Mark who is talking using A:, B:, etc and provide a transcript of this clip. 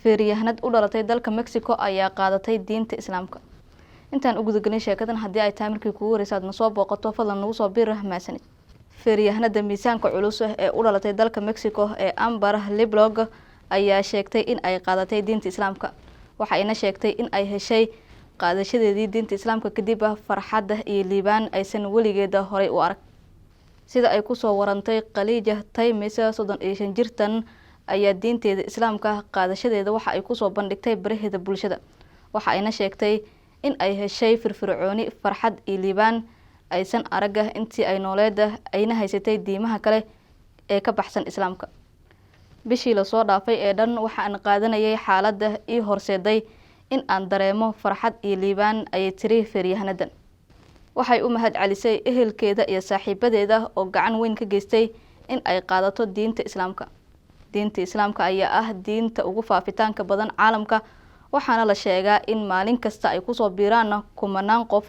A: feeriyahanad u dhalatay dalka Mexico ayaa qaadatay diinta Islaamka. Intaan ugu gudagalnay sheekadan haddii ay taamirkii kugu wareysaad ma soo booqato fadlan nagu soo biir mahadsanid. Feeriyahanada miisaanka culus ee u dhalatay dalka Mexico ee Amber Leblog ayaa sheegtay in ay qaadatay diinta Islaamka. Waxayna sheegtay in ay heshay qaadashadeedii diinta Islaamka kadib farxad iyo liibaan aysan weligeeda horay u arag. Sida ay ku soo warantay Khadija Times 35 jirtan ayaa diinteeda Islaamka qaadashadeeda waxa ay ku soo bandhigtay baraheeda bulshada. Waxa ayna sheegtay in ay heshay firfircooni, farxad iyo liibaan aysan arag intii ay nooleeda ayna haysatay diimaha kale ee ka baxsan Islaamka. Bishii la soo dhaafay ee dhan waxa aan qaadanayay xaaladda ii horseeday in aan dareemo farxad iyo liibaan ay tiri feeriyahanadan. Waxay u mahad celisay ehelkeeda iyo saaxiibadeeda oo gacan weyn ka geystay in ay qaadato diinta Islaamka. Diinta Islaamka ayaa ah diinta ugu faafitaanka badan caalamka waxaana la sheegaa in maalin kasta ay ku soo biiraan kumanaan qof